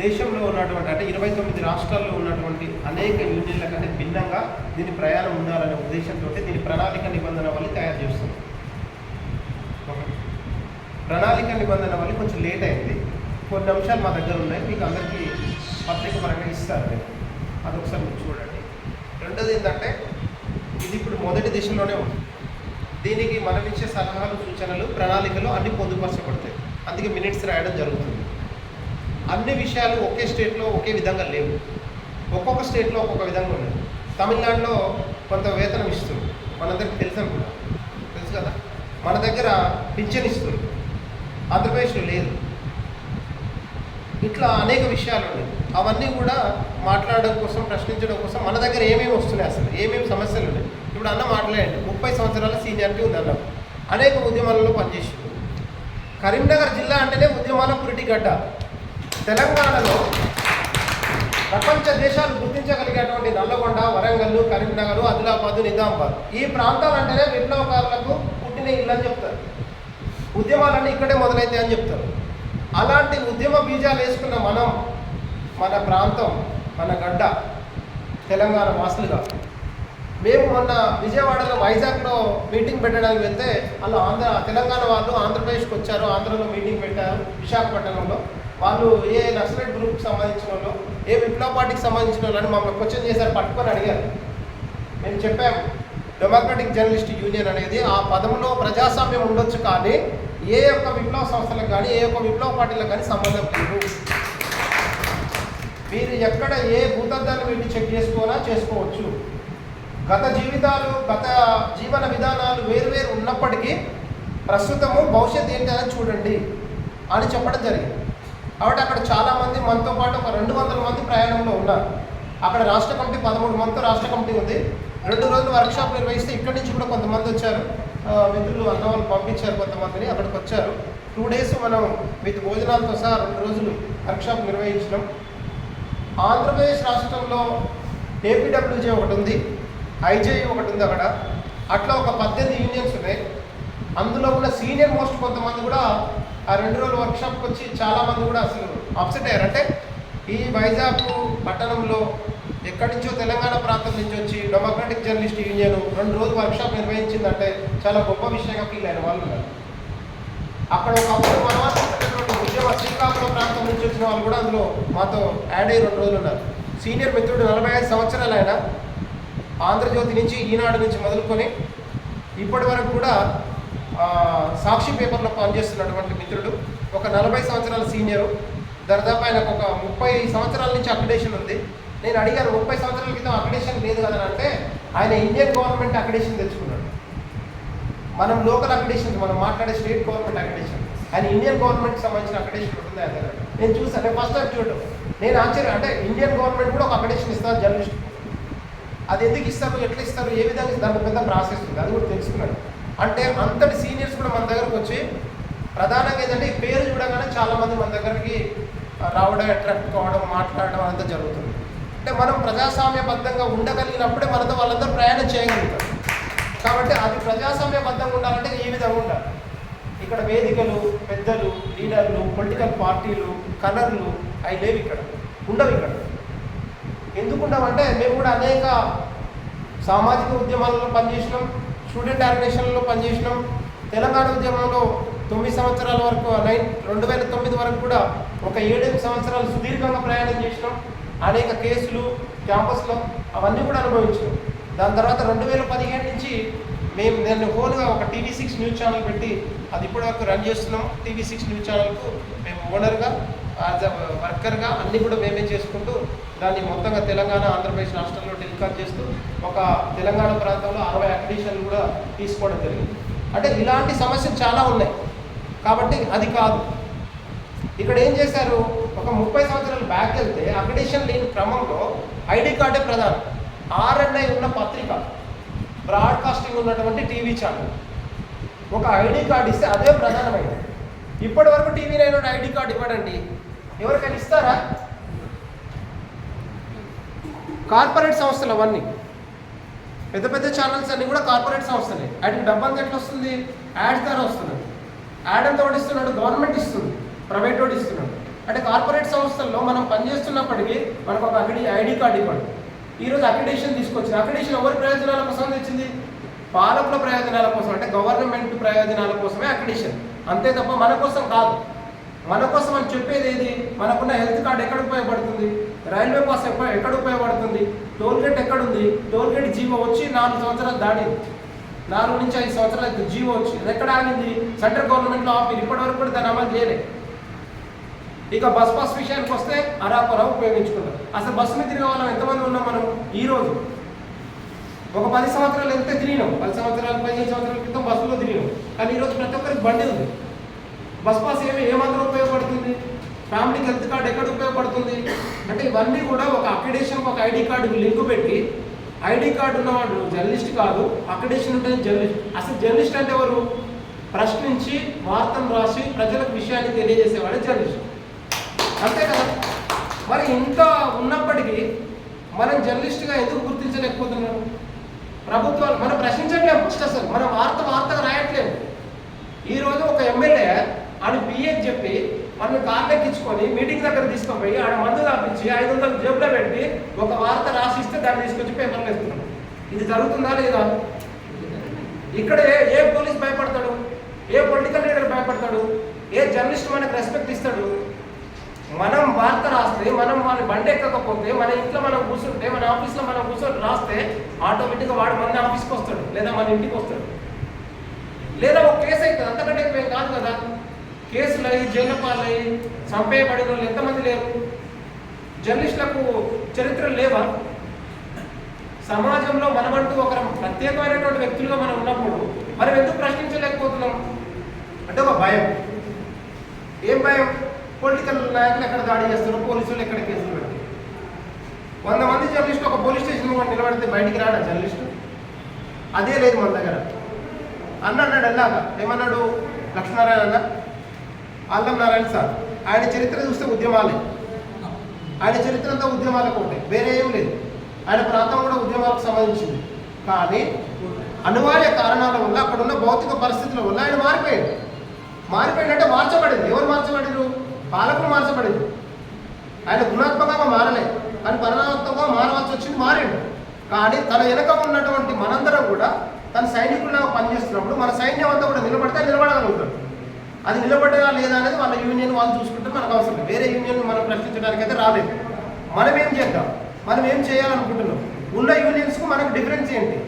దేశంలో ఉన్నటువంటి అంటే 29 రాష్ట్రాల్లో ఉన్నటువంటి అనేక యూనియన్ల కంటే భిన్నంగా దీని ప్రయాణం ఉండాలనే ఉద్దేశంతో దీని ప్రణాళిక నిబంధన వల్ల తయారు చేస్తుంది. ప్రణాళిక నిబంధన వల్ల కొంచెం లేట్ అయింది. కొన్ని అంశాలు మా దగ్గర ఉన్నాయి, మీకు అందరికీ పత్రిక పరంగా ఇస్తారు. నేను అదొకసారి మీరు చూడండి. రెండోది ఏంటంటే ఇది ఇప్పుడు మొదటి దిశలోనే ఉంది. దీనికి మనం ఇచ్చే సలహాలు, సూచనలు, ప్రణాళికలు అన్నీ పొందుపరచబడతాయి. అందుకే మినిట్స్ రాయడం జరుగుతుంది. అన్ని విషయాలు ఒకే స్టేట్లో ఒకే విధంగా లేవు. ఒక్కొక్క స్టేట్లో ఒక్కొక్క విధంగా ఉన్నాయి. తమిళనాడులో కొంత వేతనం ఇస్తుంది, మనందరికీ తెలుసు కదా. మన దగ్గర పింఛన్ ఇస్తుంది, ఆంధ్రప్రదేశ్లో లేదు. ఇట్లా అనేక విషయాలు ఉన్నాయి. అవన్నీ కూడా మాట్లాడడం కోసం, ప్రశ్నించడం కోసం మన దగ్గర ఏమేమి వస్తున్నాయి, అసలు ఏమేమి సమస్యలు ఉన్నాయి. ఇప్పుడు అన్న మాట్లాడండి, 30 సంవత్సరాల సీనియారిటీ ఉంది అన్న, అనేక ఉద్యమాలలో పనిచేసింది. కరీంనగర్ జిల్లా అంటేనే ఉద్యమాల పురిటిగడ్డ. తెలంగాణలో ప్రపంచ దేశాలు గుర్తించగలిగేటువంటి నల్లగొండ, వరంగల్, కరీంనగర్, ఆదిలాబాద్, నిజామాబాద్ ఈ ప్రాంతాలంటేనే విప్లవకారులకు పుట్టిన ఇల్లు అని చెప్తారు. ఉద్యమాలన్నీ ఇక్కడే మొదలైతాయి అని చెప్తారు. అలాంటి ఉద్యమ బీజాలు వేసుకున్న మనం, మన ప్రాంతం, మన గడ్డ, తెలంగాణ వాసులుగా మేము మొన్న విజయవాడలో, వైజాగ్లో మీటింగ్ పెట్టడానికి వెళ్తే అలా తెలంగాణ వాళ్ళు ఆంధ్రప్రదేశ్కి వచ్చారు. ఆంధ్రలో మీటింగ్ పెట్టారు విశాఖపట్నంలో. వాళ్ళు ఏ నక్సలైట్ గ్రూప్కి సంబంధించిన వాళ్ళు, ఏ విప్లవ పార్టీకి సంబంధించిన వాళ్ళని మమ్మల్ని క్వశ్చన్ చేశారు, పట్టుకొని అడిగారు. మేము చెప్పాము, డెమోక్రటిక్ జర్నలిస్ట్ యూనియన్ అనేది ఆ పదంలో ప్రజాస్వామ్యం ఉండొచ్చు, కానీ ఏ యొక్క విప్లవ సంస్థలకు కానీ, ఏ యొక్క విప్లవ పార్టీలకు కానీ సంబంధం లేదు. మీరు ఎక్కడ ఏ భూతద్దాన్ని వీటిని చెక్ చేసుకోవచ్చు. గత జీవితాలు, గత జీవన విధానాలు వేరు ఉన్నప్పటికీ ప్రస్తుతము భవిష్యత్తు ఏంటి అని చూడండి అని చెప్పడం జరిగింది. కాబట్టి అక్కడ చాలామంది మనతో పాటు ఒక 200 మంది ప్రయాణంలో ఉన్నారు. అక్కడ రాష్ట్ర కమిటీ 13 మందితో రాష్ట్ర కమిటీ ఉంది. 2 రోజులు వర్క్షాప్ నిర్వహిస్తే ఇక్కడి నుంచి కూడా కొంతమంది వచ్చారు. మిత్రులు అన్న వాళ్ళు పంపించారు కొంతమందిని, అక్కడికి వచ్చారు. 2 డేస్ మనం విత్ భోజనాలతో సహా 2 రోజులు వర్క్షాప్ నిర్వహించడం. ఆంధ్రప్రదేశ్ రాష్ట్రంలో ఏపీడబ్ల్యూజే ఒకటి ఉంది, ఐజేయూ ఒకటి ఉంది. అక్కడ అట్లా ఒక 18 యూనియన్స్ ఉన్నాయి. అందులో కూడా సీనియర్ మోస్ట్ కొంతమంది కూడా ఆ 2 రోజుల వర్క్షాప్కి వచ్చి చాలామంది కూడా అసలు అప్సెట్ అయ్యారు. అంటే ఈ వైజాగ్ పట్టణంలో ఎక్కడి నుంచో తెలంగాణ ప్రాంతం నుంచి వచ్చి డెమోక్రటిక్ జర్నలిస్ట్ యూనియన్ 2 రోజులు వర్క్షాప్ నిర్వహించిందంటే చాలా గొప్ప విషయంగా ఫీల్ అయిన వాళ్ళు ఉన్నారు. అక్కడ ఒకప్పుడు మనవాసినటువంటి ఉద్యమ శ్రీకాకుళం ప్రాంతం నుంచి వచ్చిన వాళ్ళు కూడా అందులో మాతో యాడ్ అయ్యి 2 రోజులు ఉన్నారు. సీనియర్ మిత్రుడు 45 సంవత్సరాలు ఆయన, ఆంధ్రజ్యోతి నుంచి, ఈనాడు నుంచి మొదలుకొని ఇప్పటి వరకు కూడా సాక్షి పేపర్లో పనిచేస్తున్నటువంటి మిత్రుడు, ఒక 40 సంవత్సరాల సీనియరు. దాదాపు ఆయనకు ఒక 30 సంవత్సరాల నుంచి అక్రిడేషన్ ఉంది. నేను అడిగాను, 30 సంవత్సరాల క్రితం అక్రిడేషన్ లేదు కదా అంటే, ఆయన ఇండియన్ గవర్నమెంట్ అక్రిడేషన్ తెచ్చుకున్నాడు. మనం లోకల్ అక్రిడేషన్, మనం మాట్లాడే స్టేట్ గవర్నమెంట్ అక్రిడేషన్, ఆయన ఇండియన్ గవర్నమెంట్కి సంబంధించిన అక్రిడేషన్ ఉంటుంది ఆయన దగ్గర. నేను చూసాను, నేను ఫస్ట్ టైం చూడటం నేను ఆశ్చర్యం. అంటే ఇండియన్ గవర్నమెంట్ కూడా ఒక అక్రిడేషన్ ఇస్తారు జర్నలిస్ట్. అది ఎందుకు ఇస్తారు, ఎట్లా ఇస్తారు, ఏ విధంగా దానికి పెద్ద ప్రాసెస్ ఉంది, అది కూడా తెలుసుకున్నాడు. అంటే అంతటి సీనియర్స్ కూడా మన దగ్గరకు వచ్చి, ప్రధానంగా ఏంటంటే ఈ పేరు చూడగానే చాలామంది మన దగ్గరికి రావడం, అట్రాక్ట్ కావడం, మాట్లాడడం అంతా జరుగుతుంది. అంటే మనం ప్రజాస్వామ్యబద్ధంగా ఉండగలిగినప్పుడే మనతో వాళ్ళందరూ ప్రయాణం చేయగలుగుతారు. కాబట్టి అది ప్రజాస్వామ్యబద్ధంగా ఉండాలంటే ఈ విధంగా ఉండాలి. ఇక్కడ వేదికలు, పెద్దలు, లీడర్లు, పొలిటికల్ పార్టీలు, కలర్లు అవి లేవు, ఇక్కడ ఉండవు. ఇక్కడ ఎందుకు ఉండవంటే మేము కూడా అనేక సామాజిక ఉద్యమాలలో పనిచేసినాం, స్టూడెంట్ ఆర్గనైజేషన్లో పనిచేసినాం. తెలంగాణ ఉద్యమంలో 9 సంవత్సరాల వరకు, 2009 వరకు కూడా ఒక 7-8 సంవత్సరాలు సుదీర్ఘంగా ప్రయాణం చేసినాం. అనేక కేసులు క్యాంపస్లో అవన్నీ కూడా అనుభవించినాం. దాని తర్వాత 2015 నుంచి నేను ఓన్గా ఒక TV6 న్యూస్ ఛానల్ పెట్టి అది ఇప్పటివరకు రన్ చేస్తున్నాం. TV6 న్యూస్ ఛానల్కు మేము ఓనర్గా, యాజ్ అ వర్కర్గా అన్నీ కూడా మేమే చేసుకుంటూ దాన్ని మొత్తంగా తెలంగాణ, ఆంధ్రప్రదేశ్ రాష్ట్రంలో టెలికాస్ట్ చేస్తూ ఒక తెలంగాణ ప్రాంతంలో 60 అక్రిడేషన్లు కూడా తీసుకోవడం జరిగింది. అంటే ఇలాంటి సమస్యలు చాలా ఉన్నాయి. కాబట్టి అది కాదు. ఇక్కడ ఏం చేశారు, ఒక 30 సంవత్సరాలు బ్యాక్ వెళ్తే అక్రిడేషన్ లేని క్రమంలో ఐడి కార్డే ప్రధానం. RNI ఉన్న పత్రిక, బ్రాడ్కాస్టింగ్ ఉన్నటువంటి టీవీ ఛానల్, ఒక ఐడి కార్డు ఇస్తే అదే ప్రధానమైంది. ఇప్పటి వరకు TV9 ఐడి కార్డు ఇవ్వడండి, ఎవరికైనా ఇస్తారా? కార్పొరేట్ సంస్థలు అవన్నీ, పెద్ద పెద్ద ఛానల్స్ అన్నీ కూడా కార్పొరేట్ సంస్థలే. వాటికి డబ్బంతా ఎట్లా వస్తుంది? యాడ్ ద్వారా వస్తున్నది. యాడ్ అంతా వాడు ఇస్తున్నాడు, గవర్నమెంట్ ఇస్తుంది, ప్రైవేట్ వాడు ఇస్తున్నాడు. అంటే కార్పొరేట్ సంస్థల్లో మనం పనిచేస్తున్నప్పటికీ మనకు ఒక ఐడి కార్డు ఇవ్వండి. ఈరోజు అక్రిడేషన్ తీసుకొచ్చింది. అక్రిడేషన్ ఎవరి ప్రయోజనాల కోసం తెచ్చింది? పాలకుల ప్రయోజనాల కోసం, అంటే గవర్నమెంట్ ప్రయోజనాల కోసమే అక్రిడేషన్, అంతే తప్ప మన కోసం కాదు. మన కోసం అని చెప్పేది ఏది? మనకున్న హెల్త్ కార్డు ఎక్కడ ఉపయోగపడుతుంది? రైల్వే పాస్ ఎక్కడ ఉపయోగపడుతుంది? టోల్గేట్ ఎక్కడుంది? టోల్గేట్ జీవో వచ్చి 4 సంవత్సరాలు దాటింది, 4 నుంచి 5 సంవత్సరాలు జీవో వచ్చి అది ఎక్కడ ఆగింది? సెంట్రల్ గవర్నమెంట్లో ఆపి ఇప్పటివరకు కూడా దాన్ని అమలు చేయలేదు. ఇక బస్ పాస్ విషయానికి వస్తే అరాకొరా ఉపయోగించుకుంటాం. అసలు బస్సు మీద తిరిగే వాళ్ళం ఎంతమంది ఉన్నాం మనం? ఈరోజు ఒక 10 సంవత్సరాలు ఎంత తిరిగినాం? 10 సంవత్సరాలు 15 సంవత్సరాల క్రితం బస్సులో తిరిగినాం. కానీ ఈరోజు ప్రతి ఒక్కరికి బండి ఉంది. బస్ పాస్ ఏమాత్రం ఉపయోగపడుతుంది? ఫ్యామిలీకి హెల్త్ కార్డు ఎక్కడ ఉపయోగపడుతుంది? అంటే ఇవన్నీ కూడా ఒక అక్రిడేషన్, ఒక ఐడి కార్డుకి లింక్ పెట్టి, ఐడి కార్డు ఉన్నవాడు జర్నలిస్ట్ కాదు, అక్రిడేషన్ ఉంటే జర్నలిస్ట్. అసలు జర్నలిస్ట్ అంటే ఎవరు? ప్రశ్నించి వార్తను రాసి ప్రజలకు విషయాన్ని తెలియజేసేవాడే జర్నలిస్ట్, అంతే కదా? మరి ఇంత ఉన్నప్పటికీ మనం జర్నలిస్ట్గా ఎందుకు గుర్తించలేకపోతున్నాం? ప్రభుత్వాలు మనం ప్రశ్నించట్లేము. ఫస్ట్ అసలు మనం వార్తగా రాయట్లేము. ఈరోజు ఒక ఎమ్మెల్యే ఆడు పిఏకి చెప్పి మనం కార్లెక్కించుకొని మీటింగ్ దగ్గర తీసుకుపోయి ఆడ మందు తాపించి 500 జేబులో పెట్టి ఒక వార్త రాసిస్తే దాన్ని తీసుకొచ్చి పేపర్లు వేస్తున్నాం. ఇది జరుగుతుందా లేదా? ఇక్కడ ఏ పోలీస్ భయపడతాడు? ఏ పొలిటికల్ లీడర్ భయపడతాడు? ఏ జర్నలిస్ట్ మనకు రెస్పెక్ట్ ఇస్తాడు? మనం వార్త రాస్తే, మనం వాళ్ళ బండి ఎక్కకపోతే, మన ఇంట్లో మనం కూర్చుంటే, మన ఆఫీస్లో మనం కూర్చొని రాస్తే ఆటోమేటిక్గా వాడు మన ఆఫీస్కి వస్తాడు, లేదా మన ఇంటికి వస్తాడు, లేదా ఒక కేసు అవుతుంది. అంతకంటే ఎక్కువ కాదు కదా. కేసులు అయ్యి జైలు పాలయ్యి చంపేయబడిన వాళ్ళు ఎంతమంది లేరు? జర్నలిస్టులకు చరిత్రలు లేవా? సమాజంలో మనమంటూ ఒక ప్రత్యేకమైనటువంటి వ్యక్తులుగా మనం ఉన్నప్పుడు మనం ఎందుకు ప్రశ్నించలేకపోతున్నాం? అంటే ఒక భయం. ఏం భయం? పొలిటికల్ నాయకులు ఎక్కడ దాడి చేస్తారు, పోలీసులు ఎక్కడ కేసులు పెడతారు. 100 మంది జర్నలిస్టు ఒక పోలీస్ స్టేషన్ కూడా నిలబడితే బయటికి రాడా జర్నలిస్టు? అదే లేదు మన దగ్గర. అన్నాడు వెళ్ళాక ఏమన్నాడు? లక్ష్మీనారాయణ అన్న, అల్లం నారాయణ సార్, ఆయన చరిత్ర చూస్తే ఉద్యమాలే. ఆయన చరిత్ర అంతా ఉద్యమాలకు ఉంటాయి, వేరే ఏం లేదు. ఆయన ప్రాంతం కూడా ఉద్యమాలకు సంబంధించింది. కానీ అనివార్య కారణాల వల్ల, అక్కడున్న భౌతిక పరిస్థితుల వల్ల ఆయన మారిపోయిందంటే మార్చబడింది. ఎవరు మార్చబడింది? పాలకులు మార్చబడింది. ఆయన గుణాత్మకంగా మారలేదు, కానీ పరిణామాత్మకంగా మారవలసి వచ్చింది, మారిండు. కానీ తన వెనక ఉన్నటువంటి మనందరం కూడా తన సైనికుల్లో పనిచేస్తున్నప్పుడు మన సైన్యం అంతా కూడా నిలబడగలుగుతాడు. అది నిలబడ్డా లేదా అనేది వాళ్ళ యూనియన్ వాళ్ళు చూసుకుంటే మనకు అవసరం లేదు. వేరే యూనియన్ మనం ప్రశ్నించడానికి అయితే రాలేదు. మనం ఏం చేద్దాం, మనం ఏం చేయాలనుకుంటున్నాం, ఉన్న యూనియన్స్కు మనకు డిఫరెన్స్ ఏంటి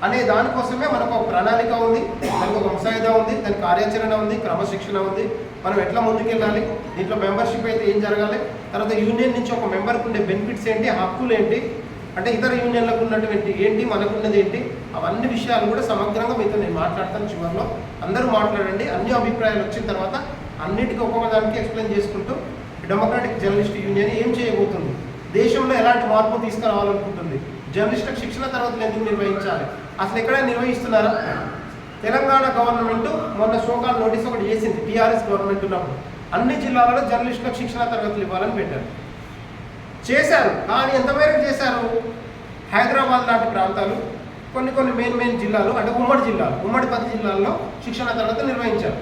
అనే దానికోసమే మనకు ఒక ప్రణాళిక ఉంది, దానికి ఒక ముసాయిదా ఉంది, దానికి కార్యాచరణ ఉంది, క్రమశిక్షణ ఉంది. మనం ఎట్లా ముందుకెళ్ళాలి, దీంట్లో మెంబర్షిప్ అయితే ఏం జరగాలి, తర్వాత యూనియన్ నుంచి ఒక మెంబర్కి ఉండే బెనిఫిట్స్ ఏంటి, హక్కులు ఏంటి, అంటే ఇతర యూనియన్లకు ఉన్నటువంటి ఏంటి, మనకున్నది ఏంటి, అవన్నీ విషయాలు కూడా సమగ్రంగా మీతో నేను మాట్లాడతాను. చివరిలో అందరూ మాట్లాడండి. అన్ని అభిప్రాయాలు వచ్చిన తర్వాత అన్నిటికీ ఒక్కొక్క దానికి ఎక్స్ప్లెయిన్ చేసుకుంటూ డెమోక్రాటిక్ జర్నలిస్ట్ యూనియన్ ఏం చేయబోతుంది, దేశంలో ఎలాంటి మార్పు తీసుకురావాలనుకుంటుంది, జర్నలిస్టులకు శిక్షణ తరగతులు ఎందుకు నిర్వహించాలి, అసలు ఎక్కడైనా నిర్వహిస్తున్నారా? తెలంగాణ గవర్నమెంట్ మొన్న షోకాల్ నోటీస్ ఒకటి చేసింది. టీఆర్ఎస్ గవర్నమెంట్ ఉన్నప్పుడు అన్ని జిల్లాలలో జర్నలిస్టులకు శిక్షణ తరగతులు ఇవ్వాలని పెట్టారు, చేశారు. కానీ ఎంతమేరకు చేశారు? హైదరాబాద్ లాంటి ప్రాంతాలు, కొన్ని మెయిన్ జిల్లాలు, అంటే ఉమ్మడి 10 జిల్లాల్లో శిక్షణ తరగతులు నిర్వహించారు.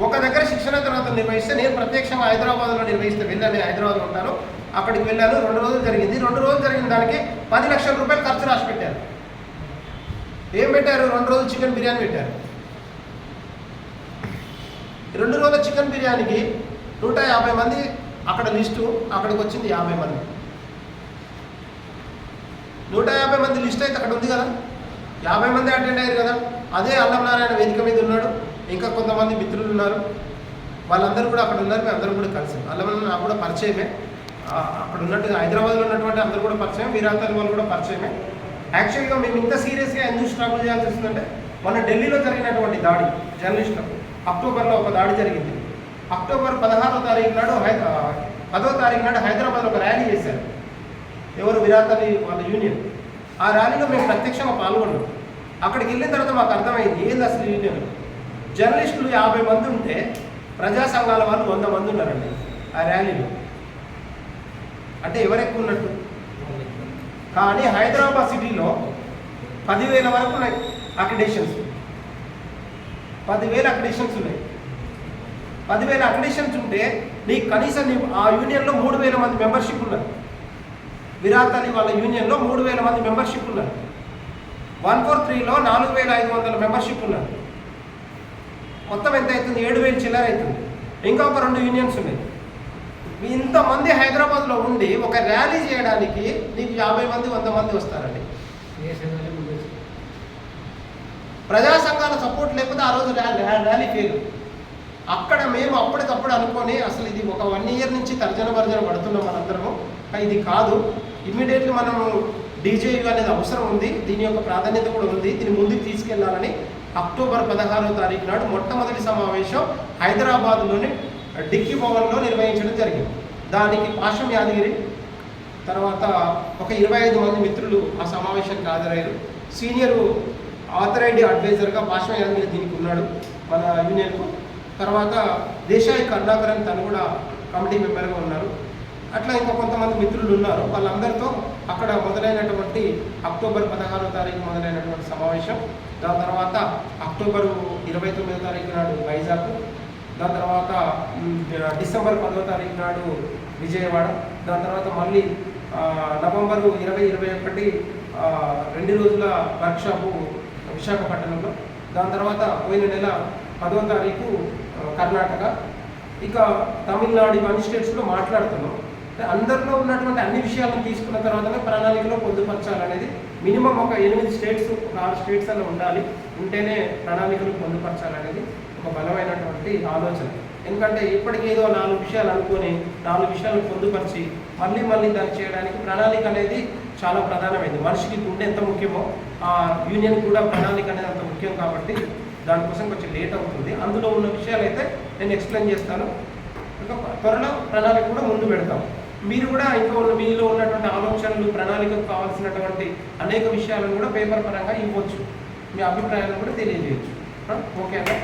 ఒక దగ్గర శిక్షణ తరగతులు నిర్వహిస్తే, నేను ప్రత్యక్షంగా హైదరాబాద్లో నిర్వహిస్తే వెళ్ళాను, హైదరాబాద్లో ఉంటాను, అక్కడికి వెళ్ళాను. 2 రోజులు జరిగింది. 2 రోజులు జరిగిన దానికి 10 లక్షల రూపాయలు ఖర్చు రాసి పెట్టారు. ఏం పెట్టారు? 2 రోజులు చికెన్ బిర్యానీ పెట్టారు. 2 రోజుల చికెన్ బిర్యానీకి 150 మంది అక్కడ లిస్టు, అక్కడికి వచ్చింది 50 మంది. 150 మంది లిస్ట్ అయితే అక్కడ ఉంది కదా, 50 మంది అటెండ్ అయ్యారు కదా. అదే అల్లం నారాయణ వేదిక మీద ఉన్నాడు, ఇంకా కొంతమంది మిత్రులు ఉన్నారు, వాళ్ళందరూ కూడా అక్కడ ఉన్నారు. మేము అందరం కూడా కలిసాం. అల్లం నాకు కూడా పరిచయమే, అక్కడ ఉన్నట్టు హైదరాబాద్లో ఉన్నటువంటి అందరూ కూడా పరిచయం, వీరాంతరి వాళ్ళు కూడా పరిచయమే. యాక్చువల్గా మేము ఇంత సీరియస్గా ఎందుకు స్ట్రగుల్ చేయాల్సి వస్తుందంటే, మొన్న ఢిల్లీలో జరిగినటువంటి దాడి జర్నలిస్టులకు, అక్టోబర్లో ఒక దాడి జరిగింది. అక్టోబర్ 16వ తారీఖు నాడు 10వ తారీఖు నాడు హైదరాబాద్లో ఒక ర్యాలీ చేశారు. ఎవరు? విరాతని వాళ్ళ యూనియన్. ఆ ర్యాలీలో మేము ప్రత్యక్షంగా పాల్గొన్నాం. అక్కడికి వెళ్ళిన తర్వాత మాకు అర్థమైంది ఏంది అసలు యూనియన్. జర్నలిస్టులు 50 మంది ఉంటే ప్రజా సంఘాల వాళ్ళు 100 మంది ఉన్నారండి ఆ ర్యాలీలో. అంటే ఎవరు ఎక్కువ ఉన్నట్టు? కానీ హైదరాబాద్ సిటీలో 10,000 వరకు ఉన్నాయి అక్రిడేషన్స్. 10,000 అక్రిడేషన్స్ ఉన్నాయి. 10,000 అక్రిడేషన్స్ ఉంటే నీకు కనీసం ఆ యూనియన్లో 3000 మంది మెంబర్షిప్ ఉన్నారు. విరాట్ అలీ వాళ్ళ యూనియన్లో 3000 మంది మెంబర్షిప్ ఉన్నారు. 143లో 4500 మెంబర్షిప్ ఉన్నారు. మొత్తం ఎంత అవుతుంది? 7000 చిల్లర అవుతుంది. ఇంకా ఒక 2 యూనియన్స్ ఉన్నాయి. ఇంతమంది హైదరాబాద్లో ఉండి ఒక ర్యాలీ చేయడానికి నీకు 50 మంది 100 మంది వస్తారండి. ప్రజా సంఘాల సపోర్ట్ లేకపోతే ఆ రోజు ర్యాలీ ఫెయిల్. అక్కడ మేము అప్పటికప్పుడు అనుకొని అసలు ఇది ఒక 1 ఇయర్ నుంచి తర్జన భర్జన పడుతున్నాం మనందరము. ఇది కాదు, ఇమ్మీడియట్లీ మనము డీజేయూ అనేది అవసరం ఉంది, దీని యొక్క ప్రాధాన్యత కూడా ఉంది, దీన్ని ముందుకు తీసుకెళ్లాలని అక్టోబర్ 16వ తారీఖు నాడు మొట్టమొదటి సమావేశం హైదరాబాద్లోని డిక్కీ భవన్లో నిర్వహించడం జరిగింది. దానికి పాషం యాదగిరి తర్వాత ఒక 25 మంది మిత్రులు ఆ సమావేశానికి హాజరయ్యారు. సీనియర్ ఆథరైజ్డ్ అడ్వైజర్గా పాషం యాదగిరి దీనికి ఉన్నాడు మన యూనియన్కు. తర్వాత దేశాయి కరుణాకరన్ తను కూడా కమిటీ మెంబర్గా ఉన్నారు. అట్లా ఇంకా కొంతమంది మిత్రులు ఉన్నారు. వాళ్ళందరితో అక్కడ మొదలైనటువంటి అక్టోబర్ 16వ తారీఖు మొదలైనటువంటి సమావేశం. దాని తర్వాత అక్టోబర్ 29వ తారీఖు నాడు వైజాగ్, దాని తర్వాత డిసెంబర్ 10వ తారీఖు నాడు విజయవాడ, దాని తర్వాత మళ్ళీ నవంబర్ 20-21 2 రోజుల వర్క్షాపు విశాఖపట్నంలో, దాని తర్వాత పోయిన నెల 10వ తారీఖు కర్ణాటక, ఇక తమిళనాడు, ఇవన్నీ స్టేట్స్లో మాట్లాడుతున్నాం. అందరిలో ఉన్నటువంటి అన్ని విషయాలను తీసుకున్న తర్వాతనే ప్రణాళికలో పొందుపరచాలనేది మినిమం ఒక 8 స్టేట్స్, ఒక 6 స్టేట్స్ అలా ఉండాలి, ఉంటేనే ప్రణాళికలు పొందుపరచాలనేది ఒక బలమైనటువంటి ఆలోచన. ఎందుకంటే ఇప్పటికీ ఏదో 4 విషయాలు అనుకొని 4 విషయాలను పొందుపరిచి మళ్ళీ దాన్ని చేయడానికి ప్రణాళిక అనేది చాలా ప్రధానమైంది. మనిషికి గుండె ఎంత ముఖ్యమో ఆ యూనియన్ కూడా ప్రణాళిక అనేది అంత ముఖ్యం. కాబట్టి దానికోసం కొంచెం లేట్ అవుతుంది. అందులో ఉన్న విషయాలు అయితే నేను ఎక్స్ప్లెయిన్ చేస్తాను. ఇంకా త్వరలో ప్రణాళిక కూడా ముందు పెడతాం. మీరు కూడా ఇంకా మీలో ఉన్నటువంటి ఆలోచనలు, ప్రణాళికకు కావాల్సినటువంటి అనేక విషయాలను కూడా పేపర్ పరంగా ఇవ్వచ్చు, మీ అభిప్రాయాలను కూడా తెలియజేయచ్చు. ఓకేనా?